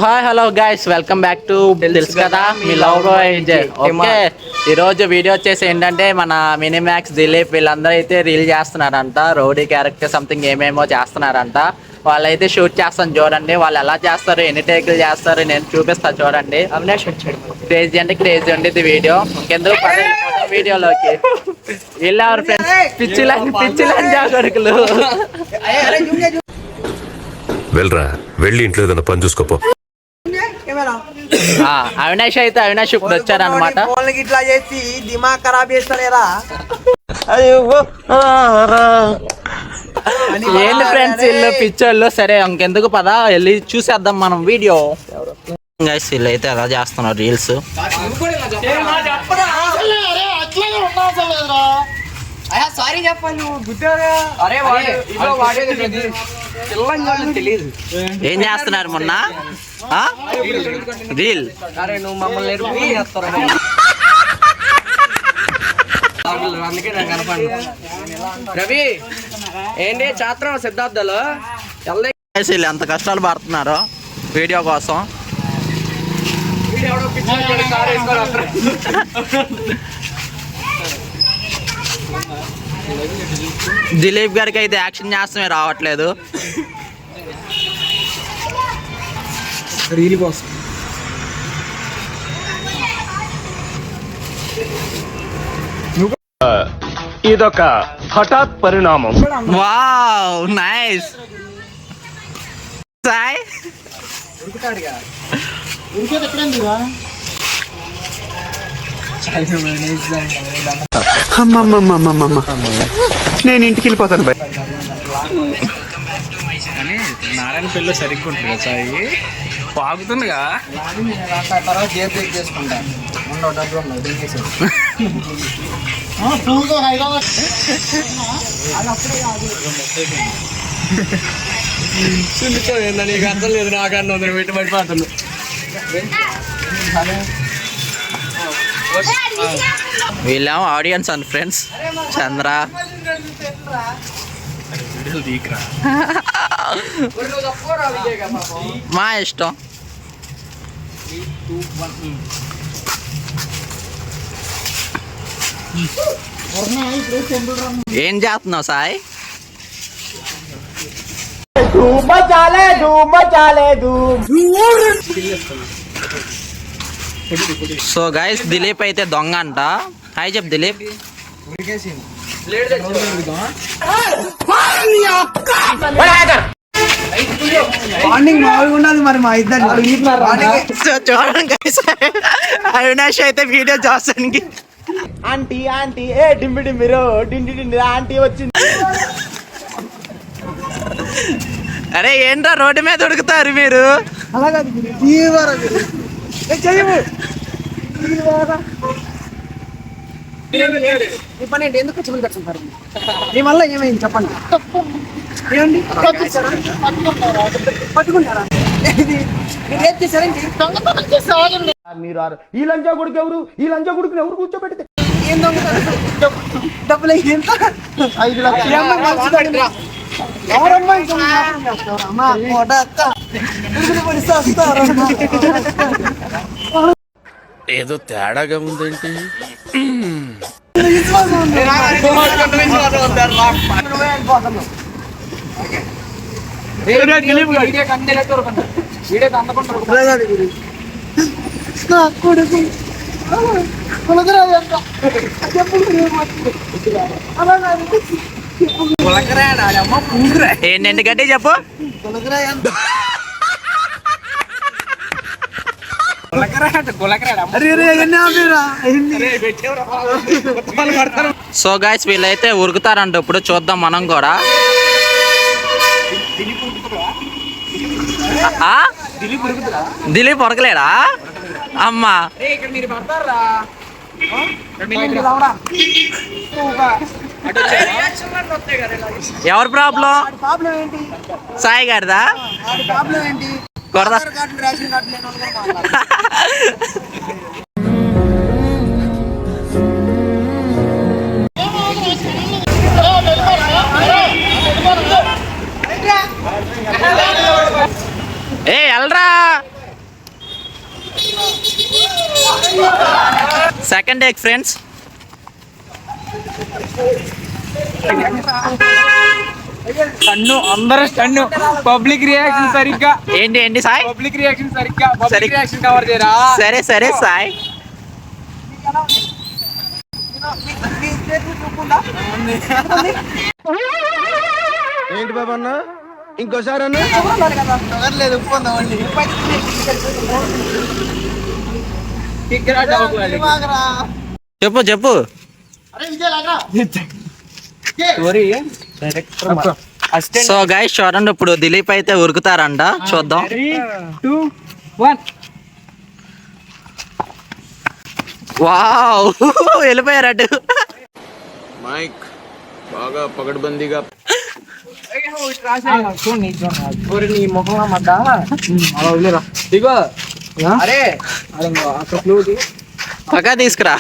Hi hello guys welcome back to తెలుసు కదా మీ love okay ఈరోజు వీడియో వచ్చేసి ఏంటంటే మన మినిమాక్స్ దిలీప్ వీళ్ళందరూ అయితే రీల్ చేస్తున్నారంట. రౌడీ క్యారెక్టర్ సంథింగ్ ఏమేమో చేస్తున్నారంట. వాళ్ళైతే షూట్ చేస్తాను చూడండి. వాళ్ళు ఎలా చేస్తారు, ఎన్ని టేకులు చేస్తారు నేను చూపిస్తాను చూడండి. క్రేజీ అంటే క్రేజీ ఉండేది వీడియో. ఇంకెందుకు వీడియోలోకి వీళ్ళెవరు ఫ్రెండ్స్, పిచ్చిలని జాగరుకులు. వెళ్ళరా, వెళ్ళి ఇంట్లో ఏదైనా పని చూసుకోపో. అవినాష్ ఇప్పుడు వచ్చారనమాట. ఇట్లా చేసి దిమాగ్ ఖరాబ్ చేస్తారా? ఏంటి ఫ్రెండ్స్ వీళ్ళు పిచ్చోళ్ళు. సరే ఇంకెందుకు పదా వెళ్ళి చూసేద్దాం మనం వీడియో. వీళ్ళు అయితే అలా చేస్తున్నారు రీల్స్. సారీ చెప్పాలి. ఏం చేస్తున్నారు మొన్న రీల్? అరే నువ్వు మమ్మల్ని అందుకే నాకు కనపడి రవి ఏంటి చాత్రం సిద్ధార్థలో వీళ్ళు ఎంత కష్టాలు పడుతున్నారు వీడియో కోసం. దిలీప్ గారికి అయితే యాక్షన్ చేస్తమే రావట్లేదు. రీల్ కోసం ఇదొక హఠాత్ పరిణామం. Wow nice. సాయ్ నేను ఇంటికి వెళ్ళిపోతాను బై. నారాయణ పెళ్ళి సరిగ్గా ఉంటుంది కదా సాయి, బాగుతుందిగా. తర్వాత జేబు చెక్ చేసుకుంటాను. డబ్బులు నీకు అర్థం లేదు, నాకన్నా పెట్టి పడిపోతుంది. వీళ్ళేమో ఆడియన్స్ అండ్ ఫ్రెండ్స్. చంద్ర మా ఇష్టం. ఏం చేస్తున్నావు సాయి? సో గైస్ దిలీప్ అయితే దొంగ అంట. హాయ్ చెప్పు దిలీప్. మార్నింగ్ మామూలుగా ఉండదు మరి మా ఇద్దరు. సో చూడండి గైస్, అవినాష్ అయితే వీడియో చూస్తానికి ఆంటీ ఆంటీ ఏ డింబి డింబిరో డిండి డిండి ఆంటీ వచ్చింది. అరే ఏంట్రా రోడ్డు మీద ఉడుకుతారు మీరు? అలాగే ఈ పని ఏంటి? ఎందుకు చెప్పులు కట్టుకుంటారు? మీ వల్ల ఏమైంది చెప్పండి. ఏమండి పట్టుకుంటారా? మీరు ఏం చేశారండి? మీరు ఈ లంచా కొడుకు ఎవరు? ఈ లంచా కొడుకుని ఎవరు కూర్చోబెడితే ఏం డబ్బులు ఎంత? 5 లక్షలు. ఎవరమ్మా ఏదో తేడాగా ఉందేంటి? ఏంటంటే గట్టి చెప్పు. సో గైస్ వీళ్ళైతే ఉరుకుతారంట. ఇప్పుడు చూద్దాం మనం కూడా. దిలీప్ ఉరకలేడా? అమ్మా ఎవరి ప్రాబ్లం? సాయి గారిదా? కొరదా ఏ ఎల్రా సెకండ్ టేక్ ఫ్రెండ్స్. స్టన్ను అందరూ స్టన్ను. పబ్లిక్ రియాక్షన్ సరిగ్గా. ఏంటి ఏంటి సాయి? పబ్లిక్ రియాక్షన్ సరిగ్గా. పబ్లిక్ సరిగ్గా. రియాక్షన్ కవర్ చేయరా? సరే సరే సాయి. ఏంటి బాబా అన్న ఇంకోసారి అన్న చెప్పు చెప్పు. సో గైస్ చూడండి, ఇప్పుడు దిలీప్ అయితే ఉరుకుతారంట, చూద్దాం. 3, 2, 1. వావ్ వెళ్ళిపోయారటు. మైక్ బాగా పగడ్బందీగా నీ ముఖం మడ్డ అలా వదిలేరా. ఇగో అరే అక్కడ ఫ్లూట్ పక్కా తీసుకురా.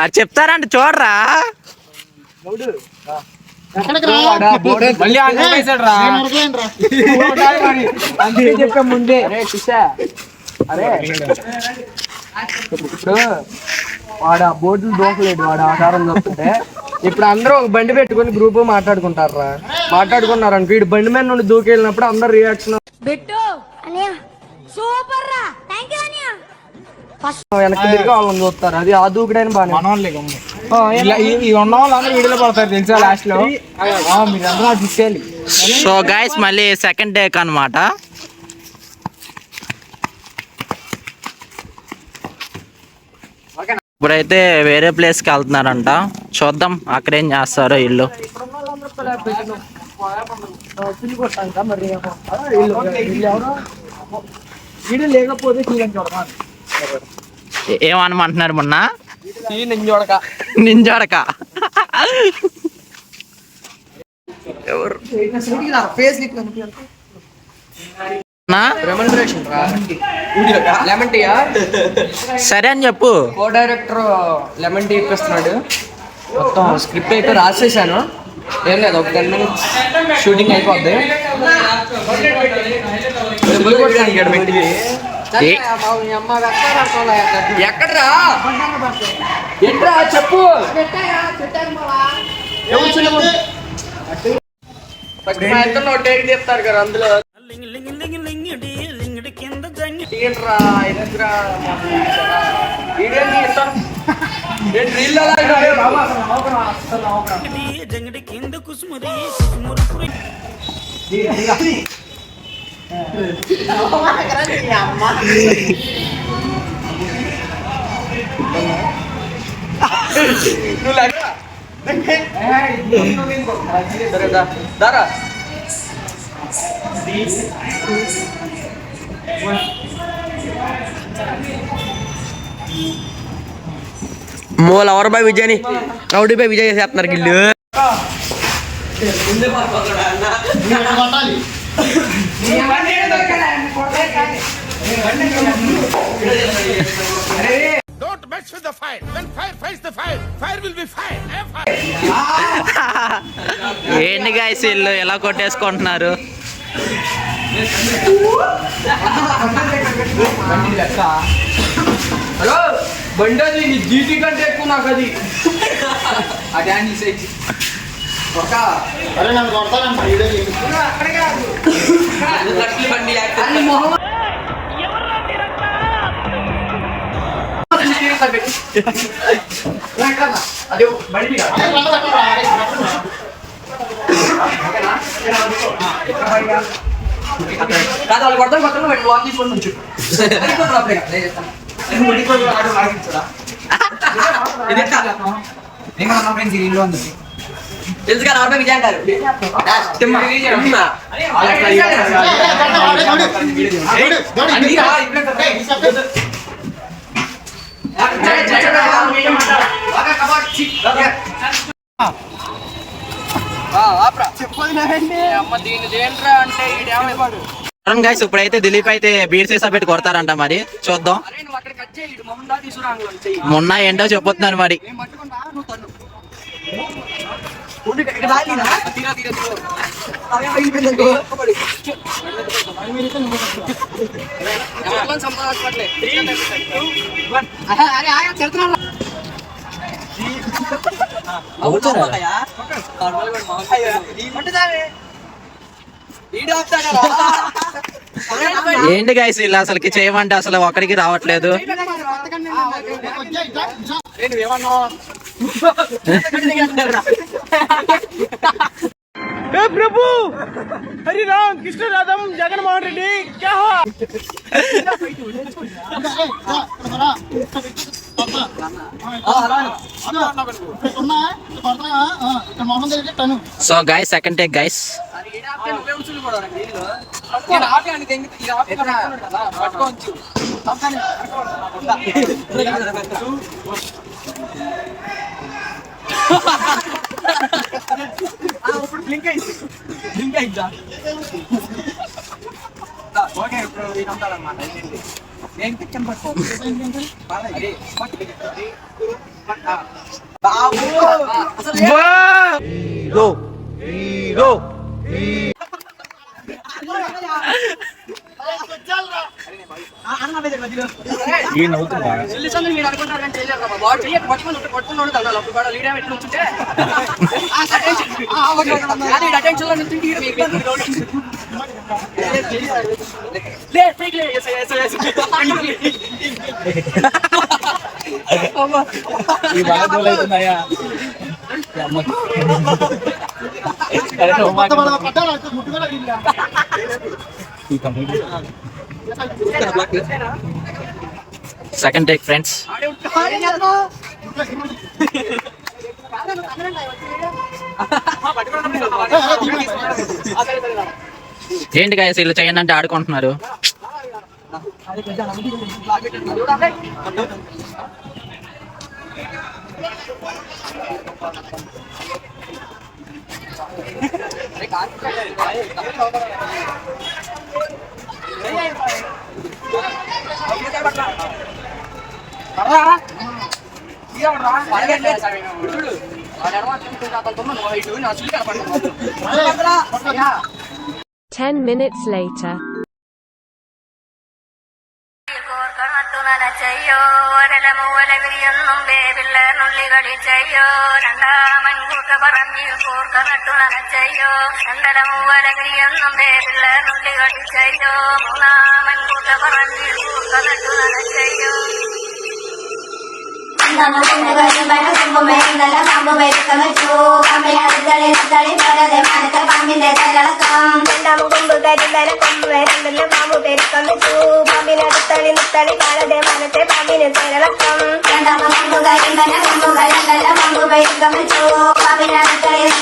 అది చెప్తారంట చూడరా. మళ్ళీ వేసాడు రా. అందుకే చెప్పా ముందే. అరే ఇప్పుడు వాడు ఆ బోర్డులు దూకలేడు, వాడు ఆధారం చూస్తుంటే. ఇప్పుడు అందరూ ఒక బండి పెట్టుకుని గ్రూప్ మాట్లాడుకుంటారా. మాట్లాడుకున్నారు అనుకో, వీడు బండి మీద నుండి దూకెళ్ళినప్పుడు అందరు రియాక్షన్ వెనక్కి తిరిగి వాళ్ళని చూస్తారు. అది ఆ దూకుడైన బాగా ఉన్న వాళ్ళందరూ వీడియోలో పడతారు తెలుసా లాస్ట్ లో. మీరందరూ అది ఇచ్చేయాలి. సో గైస్ మళ్ళీ సెకండ్ టేక్ అన్నమాట. ఇప్పుడైతే వేరే ప్లేస్కి వెళ్తున్నారంట, చూద్దాం అక్కడ ఏం చేస్తారో ఇల్లు. వీడియో లేకపోతే ఏమనమంటున్నారు మొన్న? నింజోడక నింజాడక ఎవరు నా? లెమన్ టీ సరే అని చెప్పు. కో డైరెక్టర్ లెమన్ టీ ఇప్పిస్తున్నాడు. మొత్తం స్క్రిప్ట్ అయితే రాసేసాను. ఏం లేదు, ఒక 10 minutes షూటింగ్ అయిపోద్ది. ఎక్కడ్రా ఎట్రా చెప్పు. చెప్తారు కదా అందులో. దారా మూల ఎవరు బాయ్ విజయని రౌడీ బాయ్ విజయ్ చేసేస్తున్నారు గిల్లు. Don't mess with the fire. When fire fights the fire, fire will be fire. ఏంటి గైస్ ఇల్లు ఎలా కొట్టేసుకుంటున్నారు? హలో బండి అది నీ జీటీ కంటే ఎక్కువ నాకు అది. అదే ఒక అరే నన్ను కొడతానంట బండి అదే బండి కాదు వాళ్ళు కొడతారు పక్కన పెట్టి వాక్ తీసుకొని నుంచి తెలుసు కదా అర్థం విజయ్ అంటారు. గైస్ ఇప్పుడైతే దిలీప్ అయితే బీర్ సీసా పెట్టి కొడతారంట, మరి చూద్దాం. మొన్న ఏంటో చెప్పొస్తున్నారు మరి. ఏంటి గైస్ ఇలా అసలుకి చేయమంటే అసలు ఒకరికి రావట్లేదు. ప్రభు హరి రామ్ కృష్ణ రాధం జగన్మోహన్ రెడ్డి క్యా హువా? So guys second take guys. Second take friends. ఏంటి గైస్ వీళ్ళు చేయండి అంటే ఆడుకుంటున్నారు. Ten minutes later. ചെയ്യോ ഒരലമൂലവിരിയൊന്നും വേവില്ല നുള്ളികളി ചെയ്യോ രണ്ടാമൻ കൂട്ട പറഞ്ഞു കൂർക്ക നട്ടു നനച്ചയ്യോ രണ്ടലമൂലവിരിയൊന്നും വേവില്ല നുള്ളികളി ചെയ്യോ മൂന്നാമൻ കൂട്ട പറഞ്ഞു കൂർക്ക നട്ടു നനച്ചയ്യോ പാമ്പിനടുത്തളി